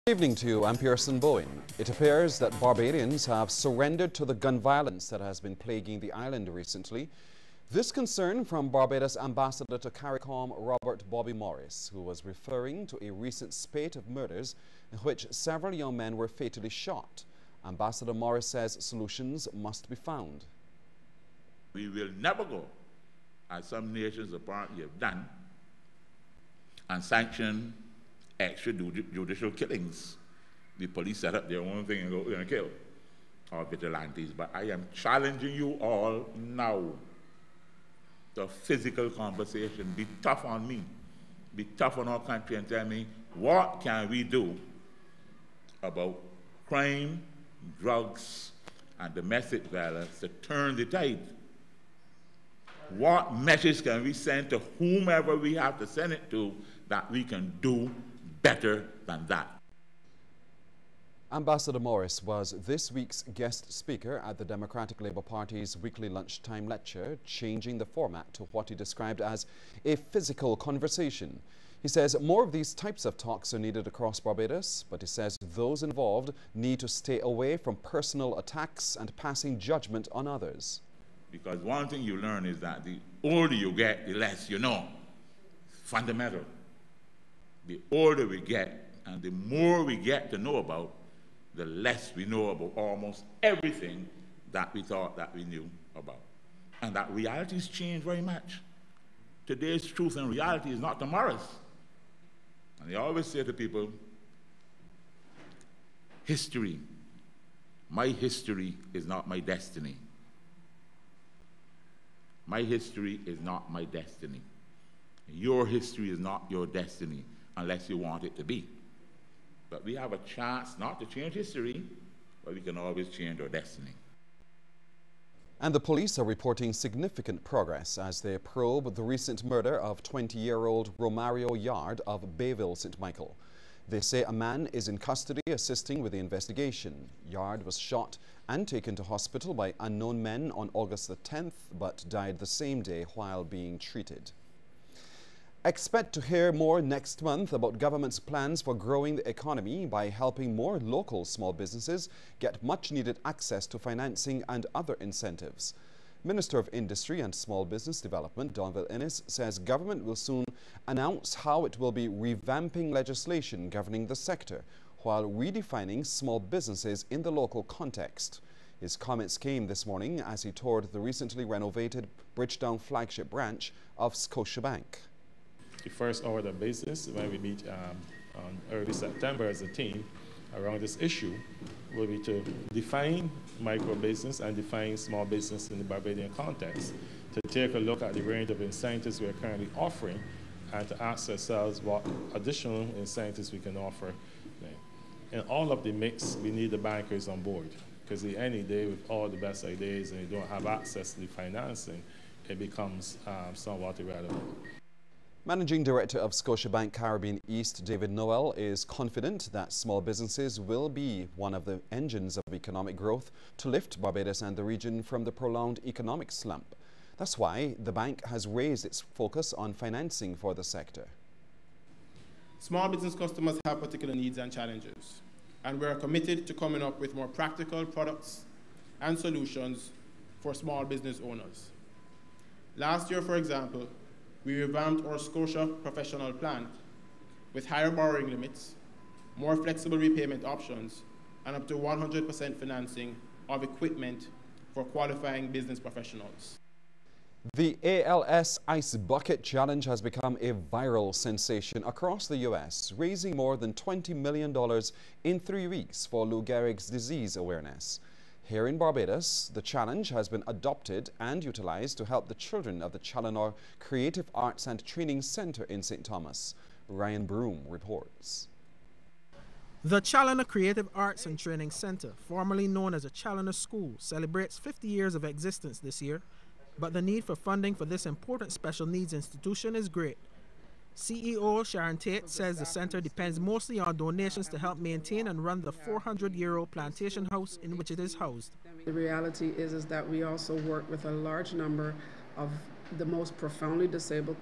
Good evening to you. I'm Pearson Bowen. It appears that Barbadians have surrendered to the gun violence that has been plaguing the island recently. This concern from Barbados Ambassador to CARICOM Robert Bobby Morris, who was referring to a recent spate of murders in which several young men were fatally shot. Ambassador Morris says solutions must be found. We will never go, as some nations apparently have done, and sanction extrajudicial killings. The police set up their own thing and go and kill our vigilantes. But I am challenging you all now. The physical conversation. Be tough on me. Be tough on our country and tell me, what can we do about crime, drugs, and domestic violence to turn the tide? What message can we send to whomever we have to send it to that we can do better than that? Ambassador Morris was this week's guest speaker at the Democratic Labour Party's weekly lunchtime lecture, changing the format to what he described as a physical conversation. He says more of these types of talks are needed across Barbados, but he says those involved need to stay away from personal attacks and passing judgment on others. Because one thing you learn is that the older you get, the less you know. Fundamental. The older we get and the more we get to know about, the less we know about almost everything that we thought that we knew about. And that realities change very much. Today's truth and reality is not tomorrow's. And I always say to people, history, my history is not my destiny. My history is not my destiny. Your history is not your destiny unless you want it to be. But we have a chance not to change history, but we can always change our destiny. And the police are reporting significant progress as they probe the recent murder of 20-year-old Romario Yard of Bayville, St. Michael. They say a man is in custody assisting with the investigation. Yard was shot and taken to hospital by unknown men on August the 10th, but died the same day while being treated. Expect to hear more next month about government's plans for growing the economy by helping more local small businesses get much-needed access to financing and other incentives. Minister of Industry and Small Business Development, Donville Innes, says government will soon announce how it will be revamping legislation governing the sector while redefining small businesses in the local context. His comments came this morning as he toured the recently renovated Bridgetown flagship branch of Scotiabank. The first order of business when we meet on early September as a team around this issue will be to define micro business and define small business in the Barbadian context, to take a look at the range of incentives we are currently offering and to ask ourselves what additional incentives we can offer. In all of the mix, we need the bankers on board, because at the end of the day, with all the best ideas and you don't have access to the financing, it becomes somewhat irrelevant. Managing Director of Scotiabank Caribbean East, David Noel, is confident that small businesses will be one of the engines of economic growth to lift Barbados and the region from the prolonged economic slump. That's why the bank has raised its focus on financing for the sector. Small business customers have particular needs and challenges, and we are committed to coming up with more practical products and solutions for small business owners. Last year, for example, we revamped our Scotia Professional Plan with higher borrowing limits, more flexible repayment options, and up to 100% financing of equipment for qualifying business professionals. The ALS Ice Bucket Challenge has become a viral sensation across the U.S., raising more than $20 million in 3 weeks for Lou Gehrig's disease awareness. Here in Barbados, the challenge has been adopted and utilized to help the children of the Challinor Creative Arts and Training Center in St. Thomas. Ryan Broom reports. The Challinor Creative Arts and Training Center, formerly known as the Challinor School, celebrates 50 years of existence this year, but the need for funding for this important special needs institution is great. CEO Sharon Tate says the center depends mostly on donations to help maintain and run the 400-year-old plantation house in which it is housed. The reality is that we also work with a large number of the most profoundly disabled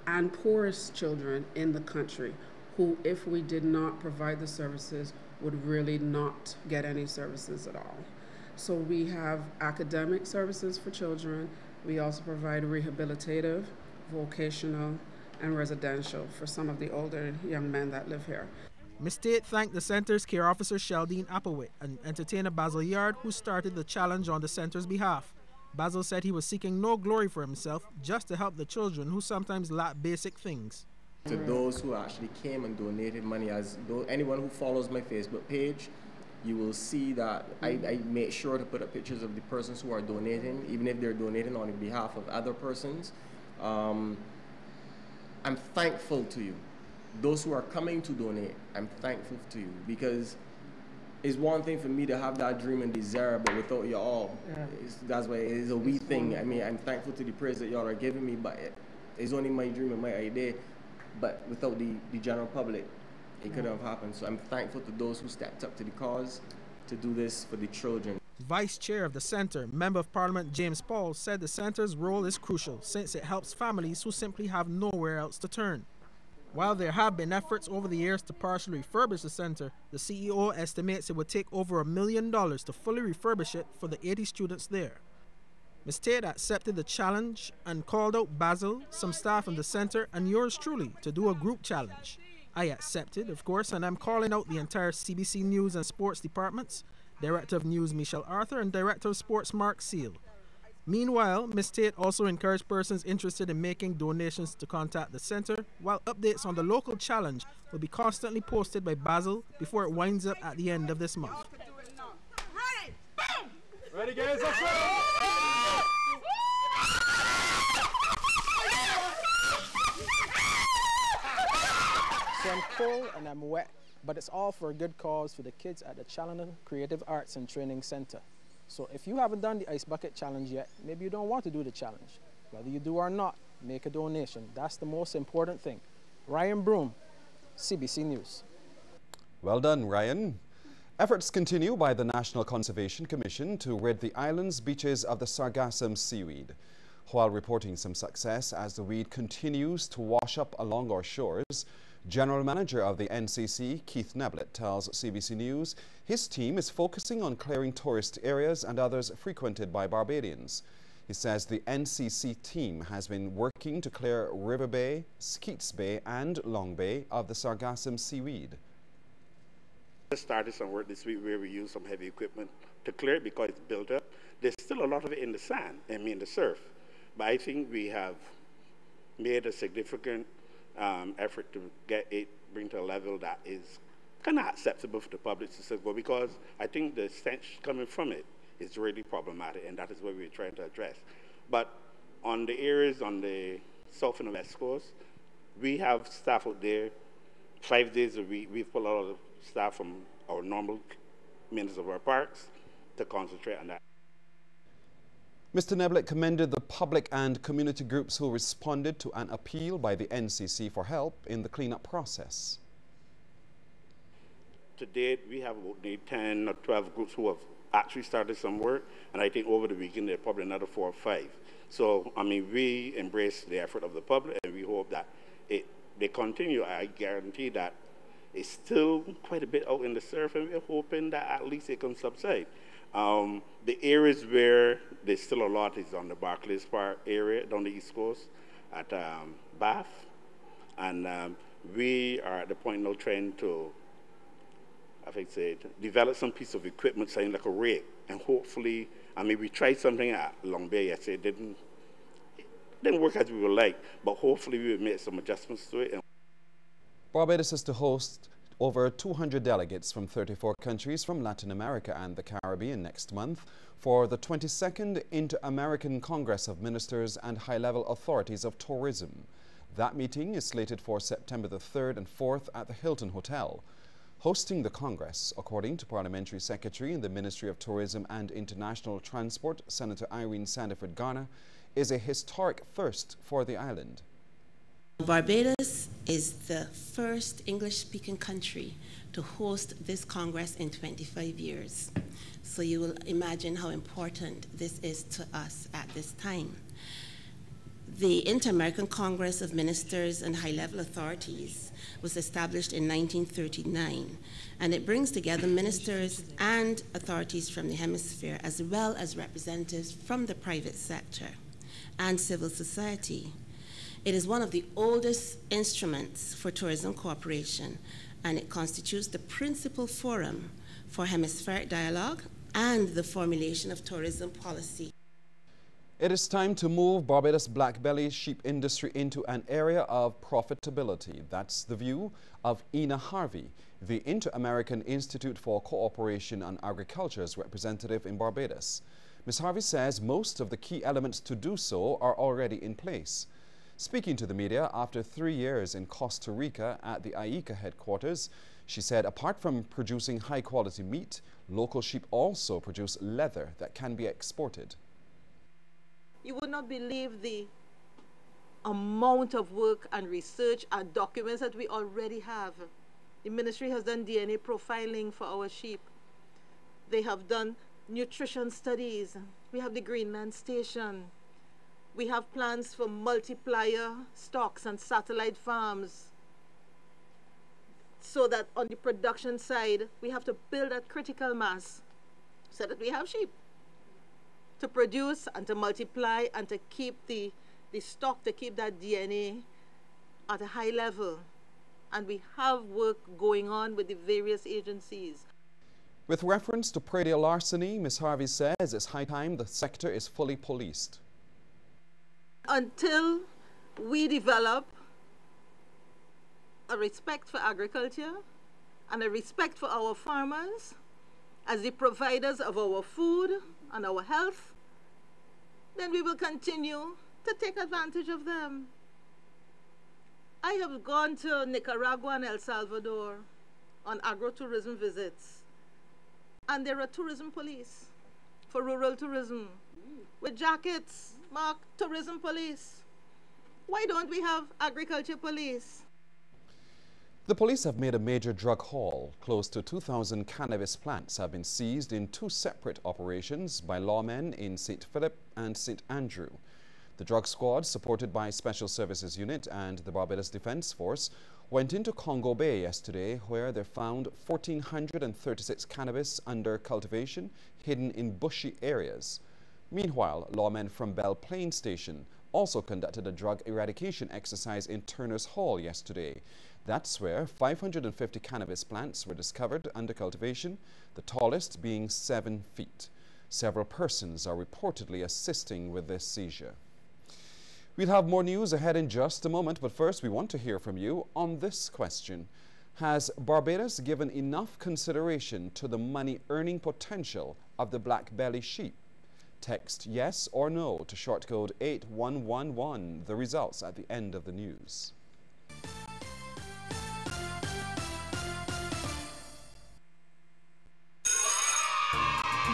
and poorest children in the country who, if we did not provide the services, would really not get any services at all. So we have academic services for children. We also provide rehabilitative, vocational, and residential for some of the older young men that live here. Ms. Tate thanked the center's care officer Sheldine Applewhite and entertainer Basil Yard, who started the challenge on the center's behalf. Basil said he was seeking no glory for himself, just to help the children who sometimes lack basic things. To those who actually came and donated money, as though anyone who follows my Facebook page, you will see that I make sure to put up pictures of the persons who are donating, even if they're donating on behalf of other persons. I'm thankful to you. Those who are coming to donate, I'm thankful to you, because it's one thing for me to have that dream and desire, but without you all, that's why it's a wee thing. I mean, I'm thankful to the praise that y'all are giving me, but it's only my dream and my idea. But without the general public, it couldn't have happened. So I'm thankful to those who stepped up to the cause to do this for the children. Vice Chair of the Center, Member of Parliament James Paul, said the Center's role is crucial since it helps families who simply have nowhere else to turn. While there have been efforts over the years to partially refurbish the center, the CEO estimates it would take over $1 million to fully refurbish it for the 80 students there. Ms. Tate accepted the challenge and called out Basil, some staff in the center, and yours truly to do a group challenge. I accepted, of course, and I'm calling out the entire CBC News and Sports departments, Director of News Michelle Arthur and Director of Sports Mark Seal. Meanwhile, Ms. Tate also encouraged persons interested in making donations to contact the center, while updates on the local challenge will be constantly posted by Basil before it winds up at the end of this month. Ready, boom! Ready, guys, let's go! So I'm cold and I'm wet, but it's all for a good cause for the kids at the Challenger Creative Arts and Training Center. So if you haven't done the Ice Bucket Challenge yet, maybe you don't want to do the challenge. Whether you do or not, make a donation. That's the most important thing. Ryan Broom, CBC News. Well done, Ryan. Efforts continue by the National Conservation Commission to rid the island's beaches of the sargassum seaweed. While reporting some success as the weed continues to wash up along our shores, General Manager of the NCC, Keith Neblett, tells CBC News his team is focusing on clearing tourist areas and others frequented by Barbadians. He says the NCC team has been working to clear River Bay, Skeets Bay and Long Bay of the sargassum seaweed. We started some work this week where we used some heavy equipment to clear it because it's built up. There's still a lot of it in the sand, in the surf. But I think we have made a significant effort to get it bring to a level that is kind of acceptable for the public to say, well, because I think the stench coming from it is really problematic, and that is what we're trying to address. But on the areas on the south and the west coast, we have staff out there 5 days a week. We've put a lot of staff from our normal maintenance of our parks to concentrate on that. Mr. Neblett commended the public and community groups who responded to an appeal by the NCC for help in the cleanup process. To date, we have about 10 or 12 groups who have actually started some work, and I think over the weekend there are probably another 4 or 5. So, I mean, we embrace the effort of the public, and we hope that they continue. I guarantee that it's still quite a bit out in the surf, and we're hoping that at least it can subside. The areas where there's still a lot is on the Barclays Park area down the East Coast at Bath, and we are at the point now trying to, I think, develop some piece of equipment, saying like a rake, and hopefully, I mean, we tried something at Long Bay yesterday. It didn't work as we would like, but hopefully we will make some adjustments to it. Barbados is to host over 200 delegates from 34 countries from Latin America and the Caribbean next month for the 22nd Inter-American Congress of Ministers and High-Level Authorities of Tourism. That meeting is slated for September the 3rd and 4th at the Hilton Hotel. Hosting the Congress, according to Parliamentary Secretary in the Ministry of Tourism and International Transport, Senator Irene Sandiford Garner, is a historic first for the island. Barbados is the first English-speaking country to host this Congress in 25 years. So you will imagine how important this is to us at this time. The Inter-American Congress of Ministers and High-Level Authorities was established in 1939, and it brings together ministers and authorities from the hemisphere, as well as representatives from the private sector and civil society. It is one of the oldest instruments for tourism cooperation, and it constitutes the principal forum for hemispheric dialogue and the formulation of tourism policy. It is time to move Barbados black belly sheep industry into an area of profitability. That's the view of Ina Harvey, the Inter-American Institute for Cooperation and Agriculture's representative in Barbados. Ms. Harvey says most of the key elements to do so are already in place. Speaking to the media after 3 years in Costa Rica at the IECA headquarters, she said apart from producing high-quality meat, local sheep also produce leather that can be exported. You would not believe the amount of work and research and documents that we already have. The ministry has done DNA profiling for our sheep. They have done nutrition studies. We have the Greenland station. We have plans for multiplier stocks and satellite farms, so that on the production side, we have to build that critical mass so that we have sheep to produce and to multiply and to keep the stock, to keep that DNA at a high level. And we have work going on with the various agencies. With reference to predial larceny, Ms. Harvey says it's high time the sector is fully policed. Until we develop a respect for agriculture and a respect for our farmers as the providers of our food and our health, then we will continue to take advantage of them. I have gone to Nicaragua and El Salvador on agro-tourism visits, and there are tourism police for rural tourism with jackets marked tourism police. Why don't we have agriculture police? The police have made a major drug haul. Close to 2,000 cannabis plants have been seized in 2 separate operations by lawmen in St. Philip and St. Andrew. The drug squad, supported by Special Services Unit and the Barbados Defence Force, went into Congo Bay yesterday, where they found 1,436 cannabis under cultivation hidden in bushy areas. Meanwhile, lawmen from Belle Plaine Station also conducted a drug eradication exercise in Turner's Hall yesterday. That's where 550 cannabis plants were discovered under cultivation, the tallest being 7 feet. Several persons are reportedly assisting with this seizure. We'll have more news ahead in just a moment, but first we want to hear from you on this question. Has Barbados given enough consideration to the money-earning potential of the black belly sheep? Text yes or no to short code 8111. The results at the end of the news.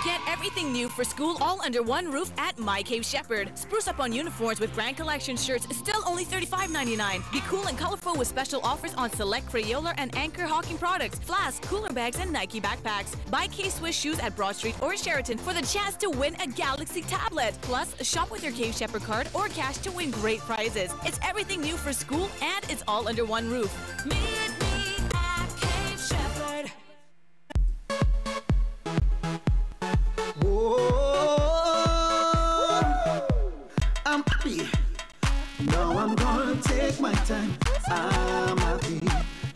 Get everything new for school all under one roof at My Cave Shepherd. Spruce up on uniforms with Grand Collection shirts, still only $35.99. Be cool and colorful with special offers on select Crayola and Anchor Hawking products, flasks, cooler bags, and Nike backpacks. Buy K-Swiss shoes at Broad Street or Sheraton for the chance to win a Galaxy tablet. Plus, shop with your Cave Shepherd card or cash to win great prizes. It's everything new for school and it's all under one roof. Meet me at Cave Shepherd. I'm happy. Now I'm gonna take my time. I'm happy.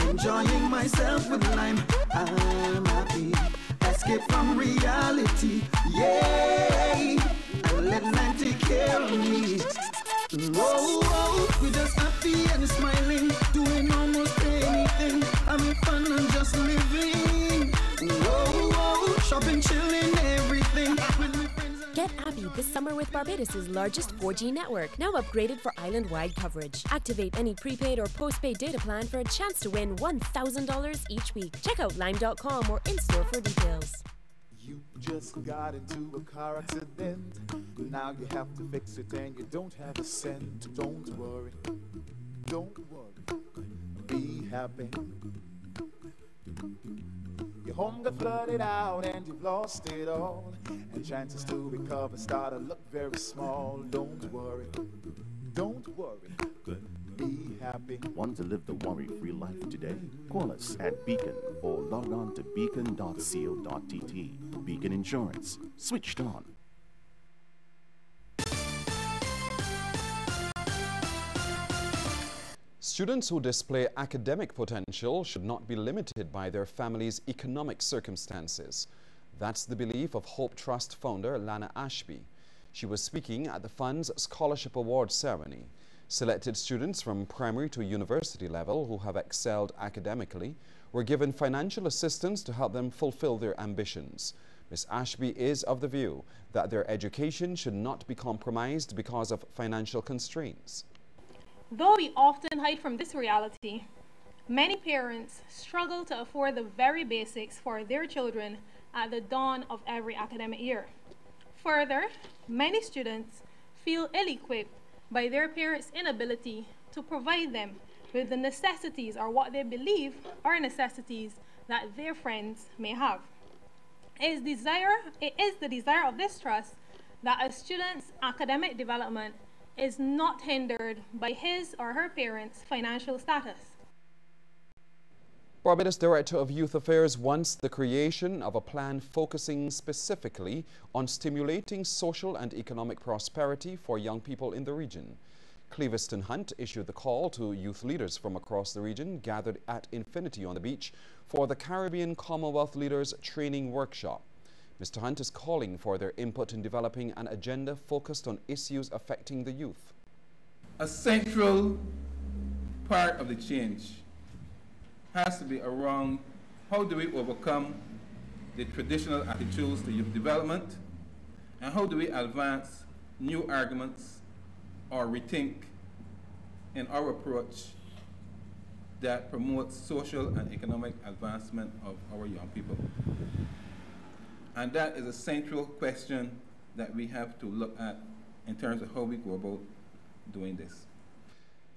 Enjoying myself with lime. I'm happy. Escape from reality. Yay! And let life take care of me. Whoa, we're just happy and smiling. Doing almost anything. Having fun and just living. Whoa, shopping, chilling, everything. Get happy this summer with Barbados' largest 4G network, now upgraded for island-wide coverage. Activate any prepaid or postpaid data plan for a chance to win $1,000 each week. Check out lime.com or in-store for details. You just got into a car accident. Now you have to fix it and you don't have a cent. Don't worry, be happy. Your home got flooded out and you've lost it all, and chances to recover start to look very small. Don't worry, Don't worry. Be happy. Want to live the worry-free life today? Call us at Beacon or log on to beacon.co.tt. Beacon Insurance. Switched on. Students who display academic potential should not be limited by their family's economic circumstances. That's the belief of Hope Trust founder Lana Ashby. She was speaking at the fund's Scholarship Award ceremony. Selected students from primary to university level who have excelled academically were given financial assistance to help them fulfill their ambitions. Ms. Ashby is of the view that their education should not be compromised because of financial constraints. Though we often hide from this reality, many parents struggle to afford the very basics for their children at the dawn of every academic year. Further, many students feel ill-equipped by their parents' inability to provide them with the necessities or what they believe are necessities that their friends may have. It is the desire of this trust that a student's academic development is not hindered by his or her parents' financial status. Barbados Director of Youth Affairs wants the creation of a plan focusing specifically on stimulating social and economic prosperity for young people in the region. Cleviston Hunt issued the call to youth leaders from across the region gathered at Infinity on the Beach for the Caribbean Commonwealth Leaders Training Workshop. Mr. Hunt is calling for their input in developing an agenda focused on issues affecting the youth. A central part of the change has to be around how do we overcome the traditional attitudes to youth development, and how do we advance new arguments or rethink in our approach that promotes social and economic advancement of our young people. And that is a central question that we have to look at in terms of how we go about doing this.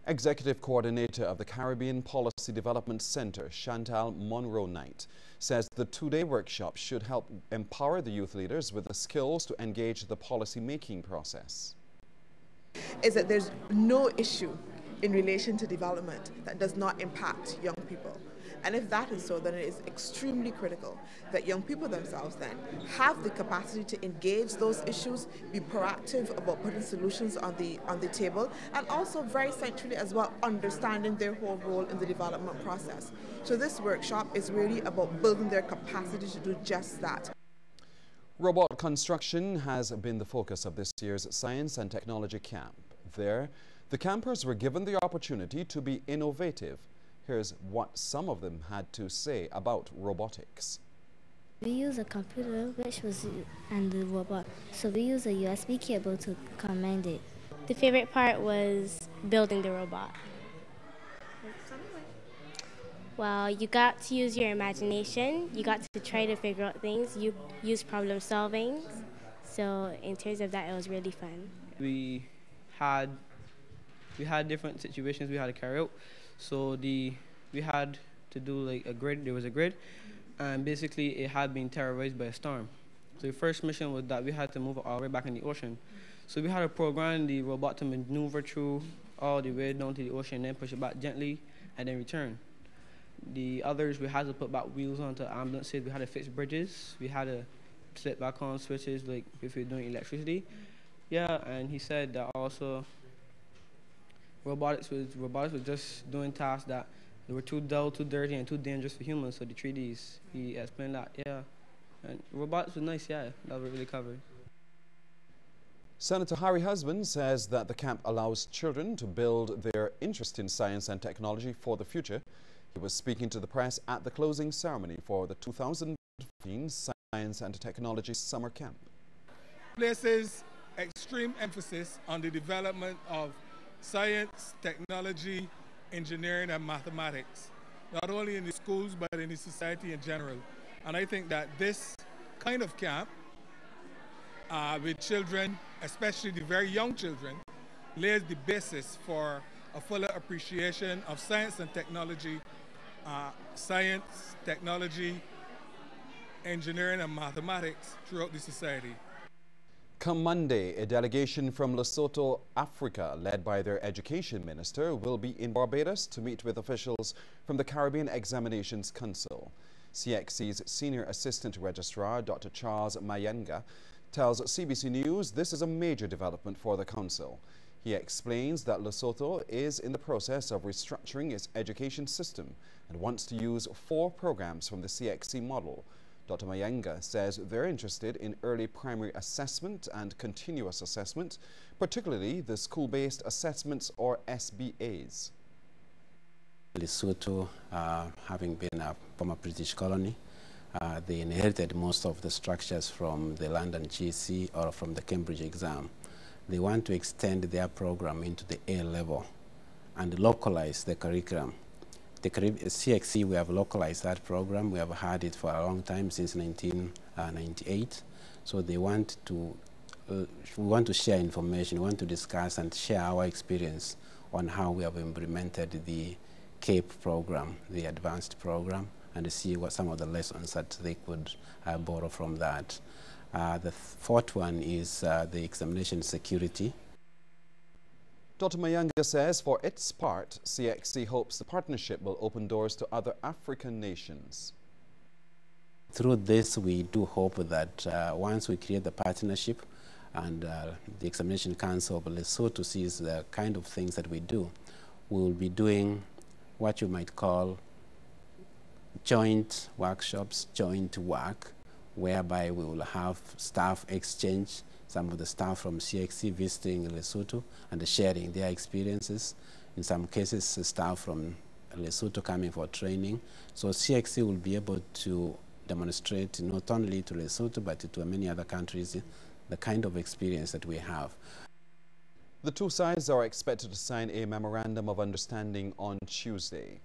Executive Coordinator of the Caribbean Policy Development Center, Chantal Monroe-Knight, says the two-day workshop should help empower the youth leaders with the skills to engage the policy-making process. Is that there's no issue in relation to development that does not impact young people. And if that is so, then it is extremely critical that young people themselves then have the capacity to engage those issues, be proactive about putting solutions on the table, and also very centrally as well understanding their whole role in the development process. So this workshop is really about building their capacity to do just that. Robot construction has been the focus of this year's Science and Technology Camp. There, the campers were given the opportunity to be innovative. Here's what some of them had to say about robotics. We use a computer and the robot, so we use a USB cable to command it. The favorite part was building the robot. Well, you got to use your imagination, you got to try to figure out things, you use problem solving, so in terms of that it was really fun. We had different situations we had to carry out. So we had to do like a grid, there was a grid, and basically it had been terrorized by a storm. So the first mission was that we had to move it all the way back in the ocean. So we had to program the robot to maneuver through all the way down to the ocean, then push it back gently, and then return. The others, we had to put back wheels onto ambulances, we had to fix bridges, we had to set back on switches like if we were doing electricity. Yeah, and he said that also robotics was just doing tasks that they were too dull, too dirty, and too dangerous for humans. So the 3Ds, he explained that, yeah. And robotics was nice, yeah, that was really covered. Senator Harry Husband says that the camp allows children to build their interest in science and technology for the future. He was speaking to the press at the closing ceremony for the 2015 Science and Technology Summer Camp. Places extreme emphasis on the development of science, technology, engineering, and mathematics, not only in the schools but in the society in general. And I think that this kind of camp with children, especially the very young children, lays the basis for a fuller appreciation of science and technology, engineering, and mathematics throughout the society. Come Monday, a delegation from Lesotho, Africa, led by their education minister, will be in Barbados to meet with officials from the Caribbean Examinations Council. CXC's Senior Assistant Registrar, Dr. Charles Mayenga, tells CBC News this is a major development for the council. He explains that Lesotho is in the process of restructuring its education system and wants to use 4 programs from the CXC model. Dr. Mayenga says they're interested in early primary assessment and continuous assessment, particularly the school-based assessments or SBAs. Lesotho, having been a former British colony, they inherited most of the structures from the London GC or from the Cambridge exam. They want to extend their program into the A level and localize the curriculum. The CXC, we have localized that program. We have had it for a long time, since 1998. So they want to, we want to share information, we want to discuss and share our experience on how we have implemented the CAPE program, the advanced program, and to see what some of the lessons that they could borrow from that. The fourth one is the examination security. Dr. Mayenga says for its part, CXC hopes the partnership will open doors to other African nations. Through this, we do hope that once we create the partnership and the Examination Council of Lesotho sees the kind of things that we do, we will be doing what you might call joint workshops, joint work, whereby we will have staff exchange, some of the staff from CXC visiting Lesotho and sharing their experiences. In some cases, staff from Lesotho coming for training. So CXC will be able to demonstrate not only to Lesotho but to many other countries the kind of experience that we have. The two sides are expected to sign a memorandum of understanding on Tuesday.